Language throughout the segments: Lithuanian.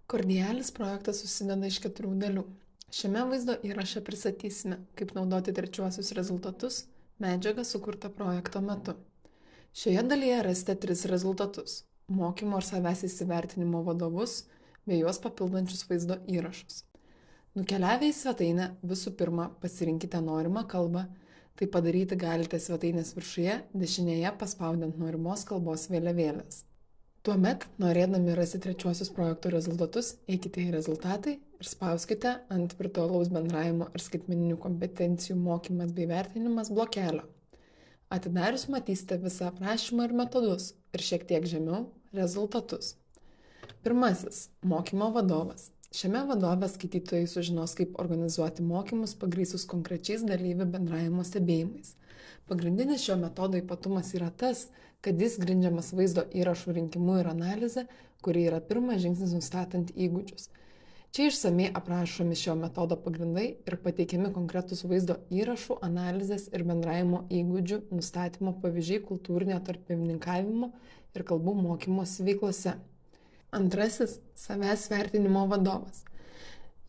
Cordialis projektas susideda iš 4 dalių. Šiame vaizdo įraše pristatysime, kaip naudoti trečiuosius rezultatus, medžiagą sukurtą projekto metu. Šioje dalyje rasite 3 rezultatus - mokymo ir savęs įsivertinimo vadovus bei juos papildančius vaizdo įrašus. Nukeliavę į svetainę, visų pirma, pasirinkite norimą kalbą. Tai padaryti galite svetainės viršuje, dešinėje paspaudant norimos kalbos vėliavėlės. Tuomet, norėdami rasti trečiuosius projekto rezultatus, eikite į rezultatai ir spauskite ant virtualaus bendravimo ir skaitmeninių kompetencijų mokymas bei vertinimas blokelio. Atidarius matysite visą aprašymą ir metodus ir šiek tiek žemiau rezultatus. Pirmasis - mokymo vadovas. Šiame vadove skaitytojai sužinos, kaip organizuoti mokymus pagrįstus konkrečiais dalyvių bendravimo stebėjimais. Pagrindinis šio metodo ypatumas yra tas, kad jis grindžiamas vaizdo įrašų rinkimu ir analize, kuri yra pirmas žingsnis nustatant įgūdžius. Čia išsamei aprašomi šio metodo pagrindai ir pateikiami konkretus vaizdo įrašų, analizės ir bendravimo įgūdžių nustatymo pavyzdžiai kultūrinio tarpininkavimo ir kalbų mokymosi veiklose. Antrasis - savęs vertinimo vadovas.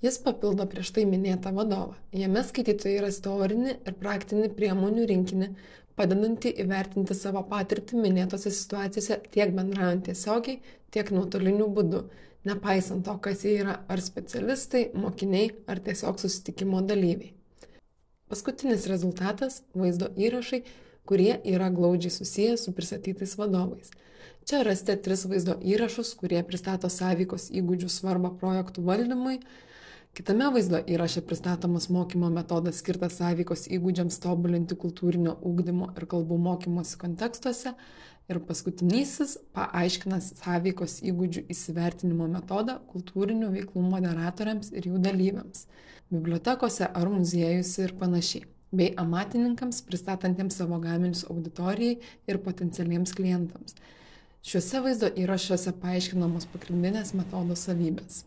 Jis papildo prieš tai minėtą vadovą. Jame skaitytojai ras teorinį ir praktinį priemonių rinkinį, padedantį įvertinti savo patirtį minėtose situacijose tiek bendraujant tiesiogiai, tiek nuotoliniu būdu, nepaisant to, kas jie yra, ar specialistai, mokiniai, ar tiesiog susitikimo dalyviai. Paskutinis rezultatas - vaizdo įrašai, kurie yra glaudžiai susiję su pristatytais vadovais. Čia rasite 3 vaizdo įrašus, kurie pristato sąveikos įgūdžių svarbą projektų valdymui. Kitame vaizdo įraše pristatomas mokymo metodas skirtas sąveikos įgūdžiams tobulinti kultūrinio ugdymo ir kalbų mokymosi kontekstuose. Ir paskutinysis paaiškina sąveikos įgūdžių įsivertinimo metodą kultūrinių veiklų moderatoriams ir jų dalyviams, bibliotekose ar muziejuose ir panašiai, bei amatininkams pristatantiems savo gaminius auditorijai ir potencialiems klientams. Šiuose vaizdo įrašuose paaiškinamos pagrindinės metodo savybės.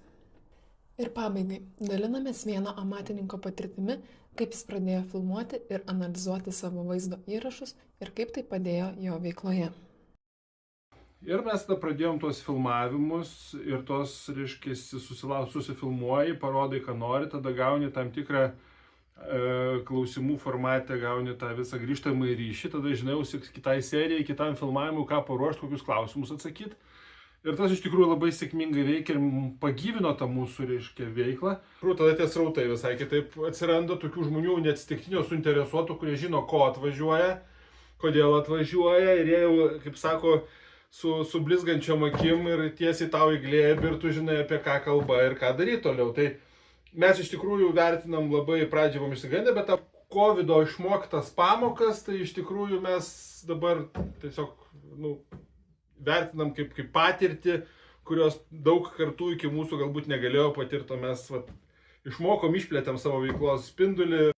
Ir pabaigai, dalinamės vieno amatininko patirtimi, kaip jis pradėjo filmuoti ir analizuoti savo vaizdo įrašus ir kaip tai padėjo jo veikloje. Ir mes tada pradėjom tuos filmavimus ir tos, reiškia, susifilmuoji, parodai, ką nori, tada gauni tam tikrą klausimų formate, gauni tą visą grįžtamąjį ryšį, tada žinausi kitai serijai, kitam filmavimui, ką paruošti, kokius klausimus atsakyti. Ir tas iš tikrųjų labai sėkmingai veikia ir pagyvino tą mūsų, reiškia, veiklą. Tada tie srautai visai kitaip atsiranda, tokių žmonių neatsitiktinio suinteresuotų, kurie žino, ko atvažiuoja, kodėl atvažiuoja ir jie jau, kaip sako, su blizgančiom akim ir tiesiai tau į glėbį ir tu žinai, apie ką kalba ir ką daryti toliau. Tai mes iš tikrųjų vertinam labai pradžią buvom išsigandę, bet tą COVID-o išmoktas pamokas, tai iš tikrųjų mes dabar tiesiog, vertinam kaip patirtį, kurios daug kartų iki mūsų galbūt negalėjo patirti, o mes išmokom, išplėtėm savo veiklos spindulį